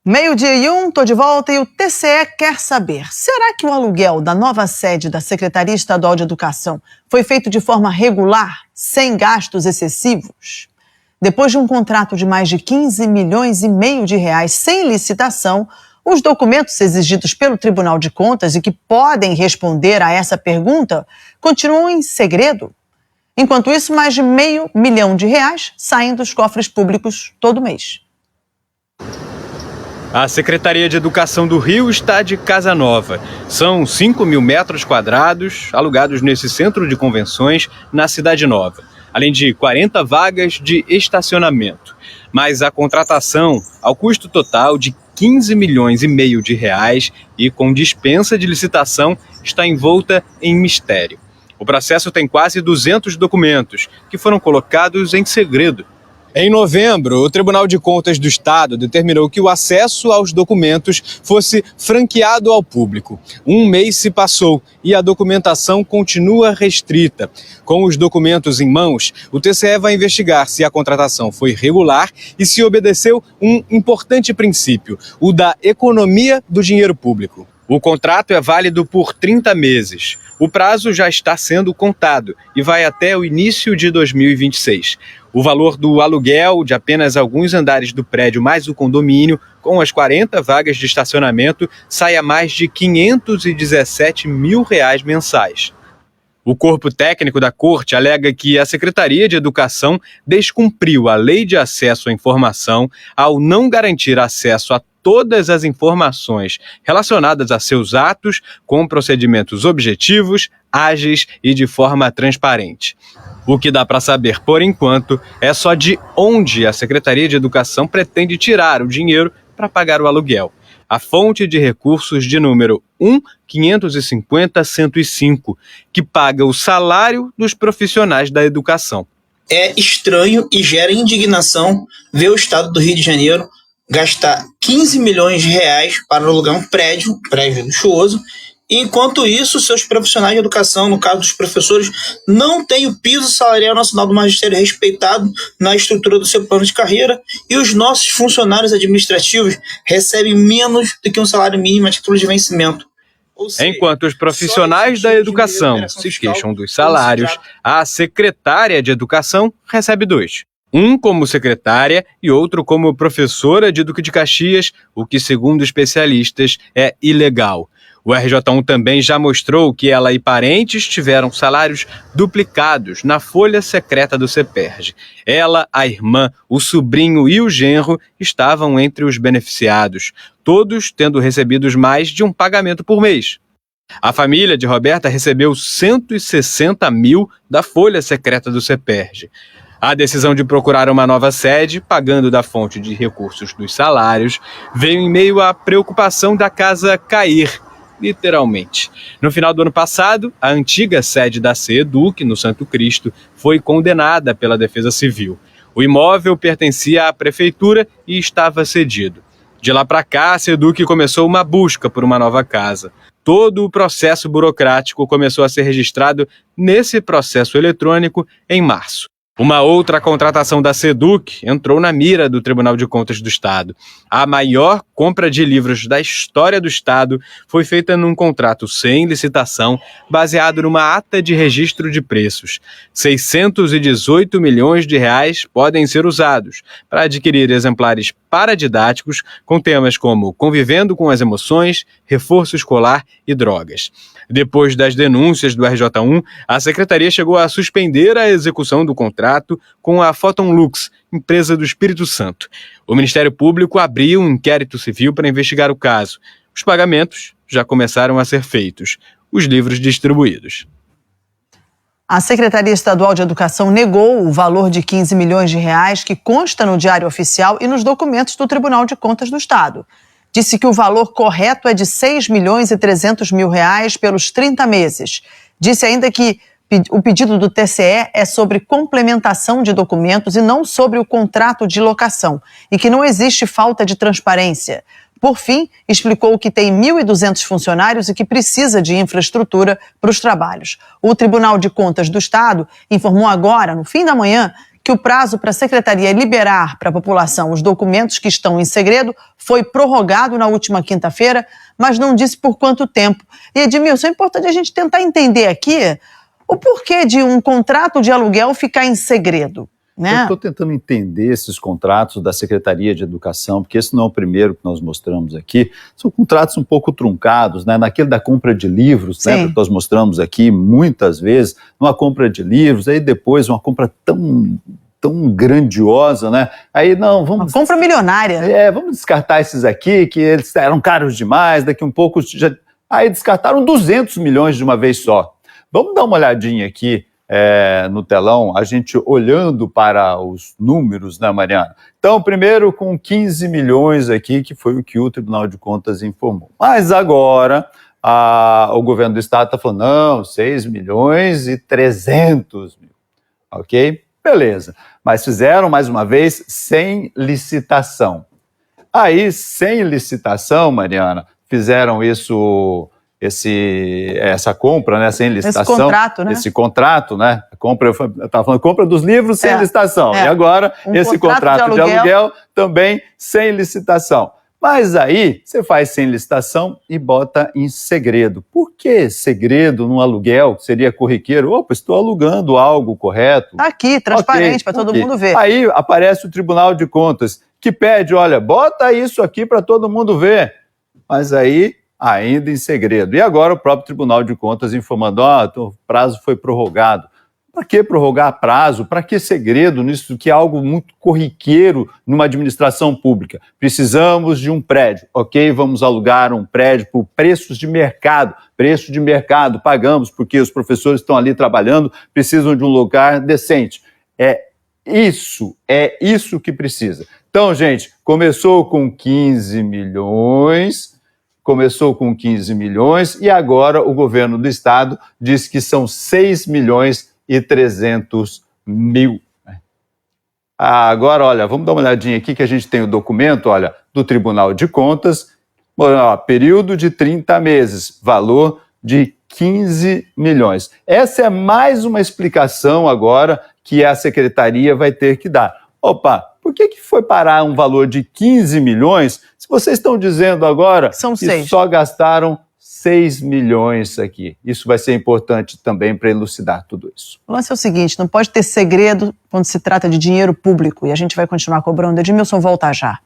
Meio-dia e 1, tô de volta e o TCE quer saber: será que o aluguel da nova sede da Secretaria Estadual de Educação foi feito de forma regular, sem gastos excessivos? Depois de um contrato de mais de 15 milhões e meio de reais sem licitação, os documentos exigidos pelo Tribunal de Contas e que podem responder a essa pergunta continuam em segredo. Enquanto isso, mais de R$500 milhão saem dos cofres públicos todo mês. A Secretaria de Educação do Rio está de casa nova. São 5.000 metros quadrados alugados nesse centro de convenções na Cidade Nova, além de 40 vagas de estacionamento. Mas a contratação, ao custo total de 15 milhões e meio de reais e com dispensa de licitação, está envolta em mistério. O processo tem quase 200 documentos que foram colocados em segredo. Em novembro, o Tribunal de Contas do Estado determinou que o acesso aos documentos fosse franqueado ao público. Um mês se passou e a documentação continua restrita. Com os documentos em mãos, o TCE vai investigar se a contratação foi regular e se obedeceu um importante princípio, o da economia do dinheiro público. O contrato é válido por 30 meses. O prazo já está sendo contado e vai até o início de 2026. O valor do aluguel de apenas alguns andares do prédio mais o condomínio, com as 40 vagas de estacionamento, sai a mais de R$517 mil mensais. O corpo técnico da Corte alega que a Secretaria de Educação descumpriu a Lei de Acesso à Informação ao não garantir acesso a todas as informações relacionadas a seus atos com procedimentos objetivos, ágeis e de forma transparente. O que dá para saber, por enquanto, é só de onde a Secretaria de Educação pretende tirar o dinheiro para pagar o aluguel. A fonte de recursos de número 1.550.105, que paga o salário dos profissionais da educação. É estranho e gera indignação ver o Estado do Rio de Janeiro gastar 15 milhões de reais para alugar um prédio luxuoso, e enquanto isso, seus profissionais de educação, no caso dos professores, não têm o piso salarial nacional do magistério respeitado na estrutura do seu plano de carreira, e os nossos funcionários administrativos recebem menos do que um salário mínimo a título de vencimento. Seja, enquanto os profissionais da educação se queixam dos salários, a secretária de Educação recebe 2. Um como secretária e outro como professora de Duque de Caxias, o que, segundo especialistas, é ilegal. O RJ1 também já mostrou que ela e parentes tiveram salários duplicados na folha secreta do CEPERJ. Ela, a irmã, o sobrinho e o genro estavam entre os beneficiados, todos tendo recebido mais de um pagamento por mês. A família de Roberta recebeu 160 mil da folha secreta do CEPERJ. A decisão de procurar uma nova sede, pagando da fonte de recursos dos salários, veio em meio à preocupação da casa cair, literalmente. No final do ano passado, a antiga sede da CEDUC, no Santo Cristo, foi condenada pela Defesa Civil. O imóvel pertencia à prefeitura e estava cedido. De lá para cá, a CEDUC começou uma busca por uma nova casa. Todo o processo burocrático começou a ser registrado nesse processo eletrônico em março. Uma outra contratação da CEDUC entrou na mira do Tribunal de Contas do Estado. A maior compra de livros da história do Estado foi feita num contrato sem licitação, baseado numa ata de registro de preços. 618 milhões de reais podem ser usados para adquirir exemplares paradidáticos com temas como convivendo com as emoções, reforço escolar e drogas. Depois das denúncias do RJ1, a Secretaria chegou a suspender a execução do contrato com a Photon Lux, empresa do Espírito Santo. O Ministério Público abriu um inquérito civil para investigar o caso. Os pagamentos já começaram a ser feitos, os livros distribuídos. A Secretaria Estadual de Educação negou o valor de 15 milhões de reais que consta no Diário Oficial e nos documentos do Tribunal de Contas do Estado. Disse que o valor correto é de 6 milhões e 300 mil reais pelos 30 meses. Disse ainda que o pedido do TCE é sobre complementação de documentos e não sobre o contrato de locação, e que não existe falta de transparência. Por fim, explicou que tem 1.200 funcionários e que precisa de infraestrutura para os trabalhos. O Tribunal de Contas do Estado informou agora, no fim da manhã, que o prazo para a Secretaria liberar para a população os documentos que estão em segredo foi prorrogado na última quinta-feira, mas não disse por quanto tempo. E, Edmilson, é importante a gente tentar entender aqui o porquê de um contrato de aluguel ficar em segredo, né? Eu estou tentando entender esses contratos da Secretaria de Educação, porque esse não é o primeiro que nós mostramos aqui. São contratos um pouco truncados, né? Naquele da compra de livros, né, que nós mostramos aqui muitas vezes, numa compra de livros, aí depois uma compra tão grandiosa, né? Aí não, vamos... Uma compra milionária, né? Vamos descartar esses aqui, que eles eram caros demais, daqui um pouco já... Aí descartaram 200 milhões de uma vez só. Vamos dar uma olhadinha aqui no telão, a gente olhando para os números, né, Mariana? Então, primeiro com 15 milhões aqui, que foi o que o Tribunal de Contas informou. Mas agora, o governo do estado está falando, não, 6 milhões e 300 mil, ok? Beleza, mas fizeram, mais uma vez, sem licitação. Aí, sem licitação, Mariana, fizeram essa compra, né, sem licitação. Esse contrato, né? Eu estava falando compra dos livros sem licitação. E agora, esse contrato de aluguel também sem licitação. Mas aí, você faz sem licitação e bota em segredo. Por que segredo num aluguel? Seria corriqueiro? Opa, estou alugando algo correto. Está aqui, transparente, para todo mundo ver. Aí aparece o Tribunal de Contas, que pede, olha, bota isso aqui para todo mundo ver. Mas aí... ainda em segredo. E agora o próprio Tribunal de Contas informando, o prazo foi prorrogado. Para que prorrogar prazo? Para que segredo nisso que é algo muito corriqueiro numa administração pública? Precisamos de um prédio, ok? Vamos alugar um prédio por preços de mercado. Preço de mercado, pagamos porque os professores estão ali trabalhando, precisam de um lugar decente. É isso que precisa. Então, gente, começou com 15 milhões... e agora o governo do estado diz que são 6 milhões e 300 mil. Agora, olha, vamos dar uma olhadinha aqui que a gente tem o documento, olha, do Tribunal de Contas, período de 30 meses, valor de 15 milhões. Essa é mais uma explicação agora que a secretaria vai ter que dar. Opa, por que foi parar um valor de 15 milhões se vocês estão dizendo agora que só gastaram 6 milhões aqui? Isso vai ser importante também para elucidar tudo isso. O lance é o seguinte, não pode ter segredo quando se trata de dinheiro público e a gente vai continuar cobrando. Edmilson, volta já.